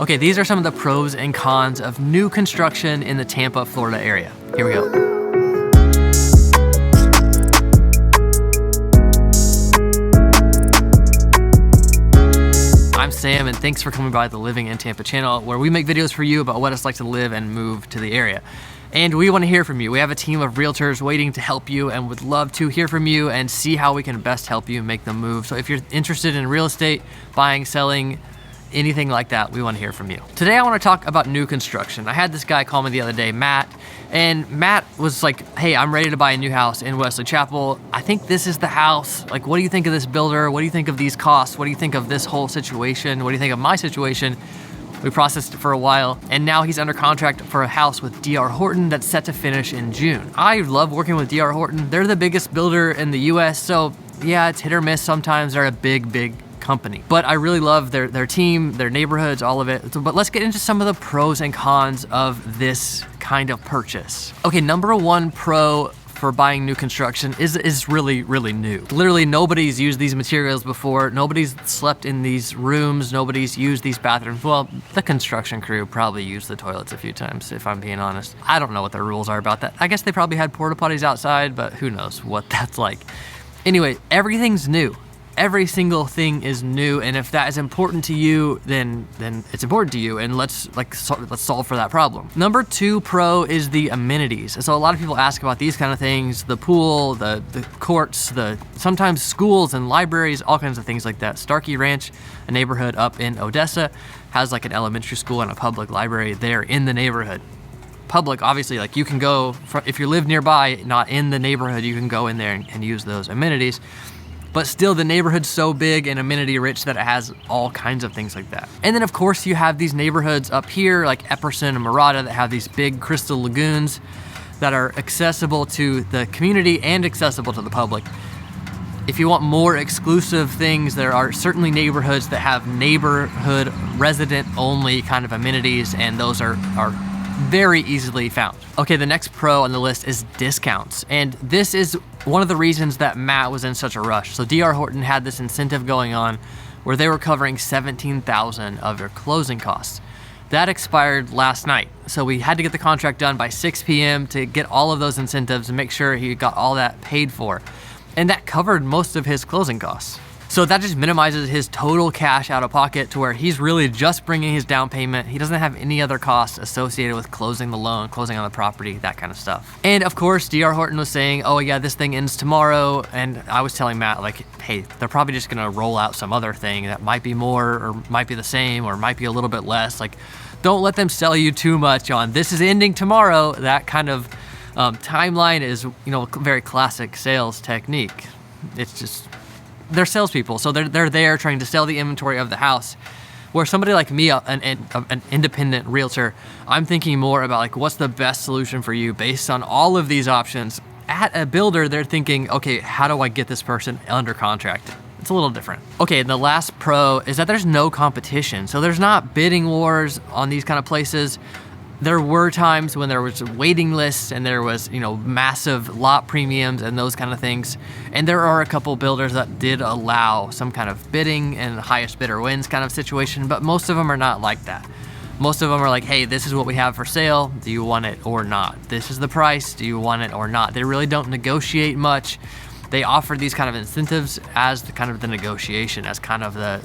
Okay, these are some of the pros and cons of new construction in the Tampa, Florida area. Here we go. I'm Sam, and thanks for coming by the Living in Tampa channel, where we make videos for you about what it's like to live and move to the area. And we want to hear from you. We have a team of realtors waiting to help you and would love to hear from you and see how we can best help you make the move. So if you're interested in real estate, buying, selling, anything like that, we want to hear from you. Today I want to talk about new construction. I had this guy call me the other day, Matt, and Matt was like, hey, I'm ready to buy a new house in Wesley Chapel. I think this is the house. Like, what do you think of this builder? What do you think of these costs? What do you think of this whole situation? What do you think of my situation? We processed it for a while, and now he's under contract for a house with D.R. Horton that's set to finish in June. I love working with D.R. Horton. They're the biggest builder in the US, so yeah, it's hit or miss sometimes. They're a big company. But I really love their team, their neighborhoods, all of it. But let's get into some of the pros and cons of this kind of purchase. Okay, number one pro for buying new construction is really new. Literally nobody's used these materials before. Nobody's slept in these rooms. Nobody's used these bathrooms. Well, the construction crew probably used the toilets a few times, if I'm being honest. I don't know what the rules are about that. I guess they probably had porta potties outside, but who knows what that's like. Anyway, everything's new. Every single thing is new, and if that is important to you, then it's important to you, and let's solve for that problem. Number two pro is the amenities. And so a lot of people ask about these kind of things: the pool, the courts, sometimes schools and libraries, all kinds of things like that. Starkey Ranch, a neighborhood up in Odessa, has like an elementary school and a public library there in the neighborhood. Public, obviously, like you can go, if you live nearby, not in the neighborhood, you can go in there and use those amenities. But still, the neighborhood's so big and amenity rich that it has all kinds of things like that. And then of course you have these neighborhoods up here like Epperson and Murata that have these big crystal lagoons that are accessible to the community and accessible to the public. If you want more exclusive things, there are certainly neighborhoods that have neighborhood resident only kind of amenities, and those are very easily found. Okay, the next pro on the list is discounts. And this is one of the reasons that Matt was in such a rush. So D.R. Horton had this incentive going on where they were covering $17,000 of their closing costs. That expired last night. So we had to get the contract done by 6 p.m. to get all of those incentives and make sure he got all that paid for. And that covered most of his closing costs. So that just minimizes his total cash out of pocket to where he's really just bringing his down payment. He doesn't have any other costs associated with closing the loan, closing on the property, that kind of stuff. And of course, D.R. Horton was saying, oh yeah, this thing ends tomorrow. And I was telling Matt, like, hey, they're probably just gonna roll out some other thing that might be more or might be the same or might be a little bit less. Like, don't let them sell you too much on this is ending tomorrow. That kind of timeline is, very classic sales technique. It's just, they're salespeople, so they're there trying to sell the inventory of the house. Where somebody like me, an independent realtor, I'm thinking more about like what's the best solution for you based on all of these options. At a builder, they're thinking, okay, how do I get this person under contract? It's a little different. Okay, and the last pro is that there's no competition. So there's not bidding wars on these kind of places. There were times when there was waiting lists and there was, massive lot premiums and those kind of things. And there are a couple builders that did allow some kind of bidding and highest bidder wins kind of situation, but most of them are not like that. Most of them are like, hey, this is what we have for sale. Do you want it or not? This is the price. Do you want it or not? They really don't negotiate much. They offer these kind of incentives as the negotiation, as kind of the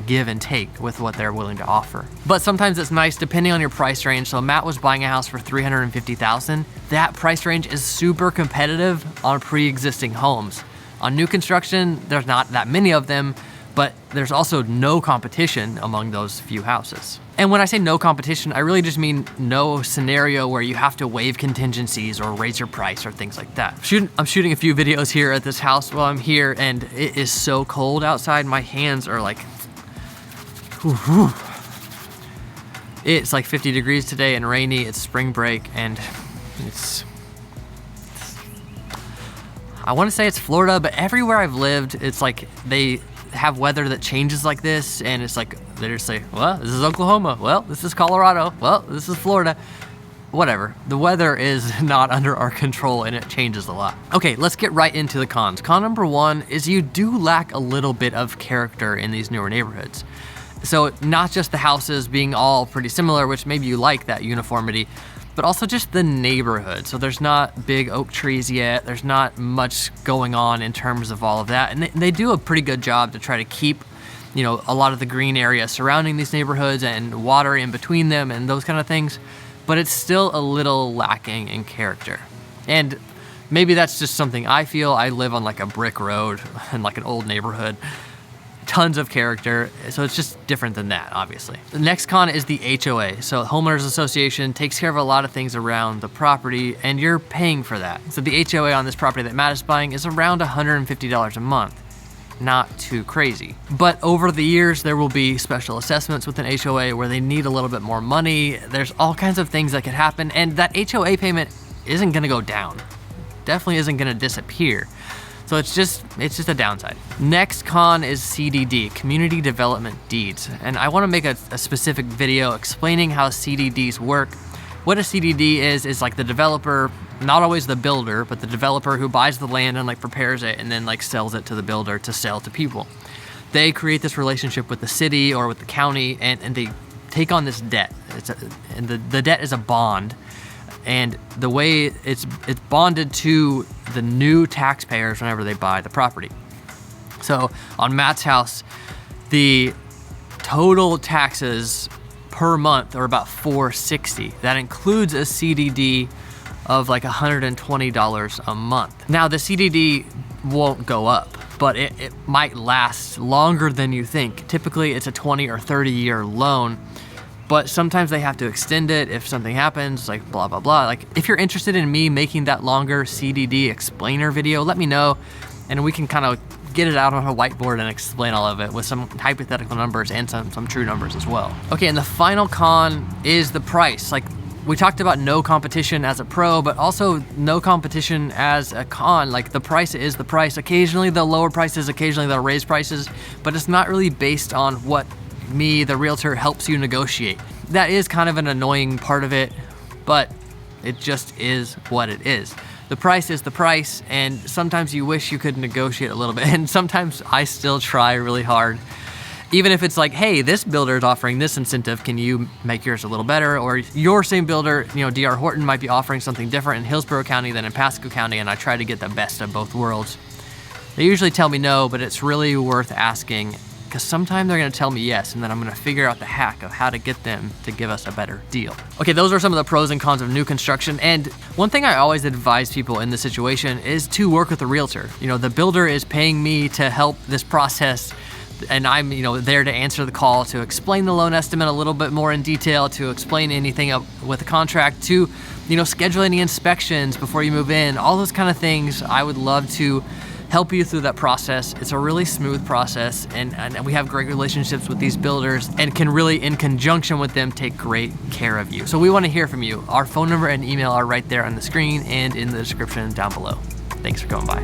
give and take with what they're willing to offer. But sometimes it's nice depending on your price range. So Matt was buying a house for $350,000. That price range is super competitive on pre-existing homes. On new construction, there's not that many of them, but there's also no competition among those few houses. And when I say no competition, I really just mean no scenario where you have to waive contingencies or raise your price or things like that. I'm shooting a few videos here at this house while I'm here, and it is so cold outside. My hands are like, it's like 50 degrees today and rainy. It's spring break, and I want to say it's Florida, but everywhere I've lived, it's like they have weather that changes like this, and it's like they just say, well, this is Oklahoma, well, this is Colorado, well, this is Florida. Whatever, the weather is not under our control and it changes a lot. Okay, let's get right into the cons. Con number one is you do lack a little bit of character in these newer neighborhoods. So not just the houses being all pretty similar, which maybe you like that uniformity, but also just the neighborhood. So there's not big oak trees yet. There's not much going on in terms of all of that. And they do a pretty good job to try to keep, you know, a lot of the green area surrounding these neighborhoods and water in between them and those kind of things. But it's still a little lacking in character. And maybe that's just something I feel. I live on like a brick road in like an old neighborhood. Tons of character, so it's just different than that, obviously. The next con is the HOA. So Homeowners Association takes care of a lot of things around the property, and you're paying for that. So the HOA on this property that Matt is buying is around $150 a month. Not too crazy. But over the years, there will be special assessments with an HOA where they need a little bit more money. There's all kinds of things that could happen, and that HOA payment isn't gonna go down. Definitely isn't gonna disappear. So it's just a downside. Next con is CDD, Community Development Deeds. And I wanna make a specific video explaining how CDDs work. What a CDD is like the developer, not always the builder, but the developer who buys the land and like prepares it and then like sells it to the builder to sell to people. They create this relationship with the city or with the county and they take on this debt. And the debt is a bond. And the way it's bonded to the new taxpayers whenever they buy the property. So on Matt's house, the total taxes per month are about $460. That includes a CDD of like $120 a month. Now the CDD won't go up, but it might last longer than you think. Typically it's a 20 or 30 year loan. But sometimes they have to extend it if something happens, like blah, blah, blah. Like if you're interested in me making that longer CDD explainer video, let me know and we can kind of get it out on a whiteboard and explain all of it with some hypothetical numbers and some true numbers as well. Okay, and the final con is the price. Like we talked about no competition as a pro, but also no competition as a con. Like the price is the price. Occasionally they'll lower prices, occasionally they'll raise prices, but it's not really based on what me, the realtor, helps you negotiate. That is kind of an annoying part of it, but it just is what it is. The price is the price, and sometimes you wish you could negotiate a little bit, and sometimes I still try really hard. Even if it's like, hey, this builder is offering this incentive, can you make yours a little better? Or your same builder, you know, D.R. Horton might be offering something different in Hillsborough County than in Pasco County, and I try to get the best of both worlds. They usually tell me no, but it's really worth asking, because sometime they're gonna tell me yes, and then I'm gonna figure out the hack of how to get them to give us a better deal. Okay, those are some of the pros and cons of new construction. And one thing I always advise people in this situation is to work with a realtor. You know, the builder is paying me to help this process, and I'm, you know, there to answer the call, to explain the loan estimate a little bit more in detail, to explain anything up with the contract, to, you know, schedule any inspections before you move in, all those kind of things. I would love to help you through that process. It's a really smooth process, and we have great relationships with these builders and can really, in conjunction with them, take great care of you. So we want to hear from you. Our phone number and email are right there on the screen and in the description down below. Thanks for coming by.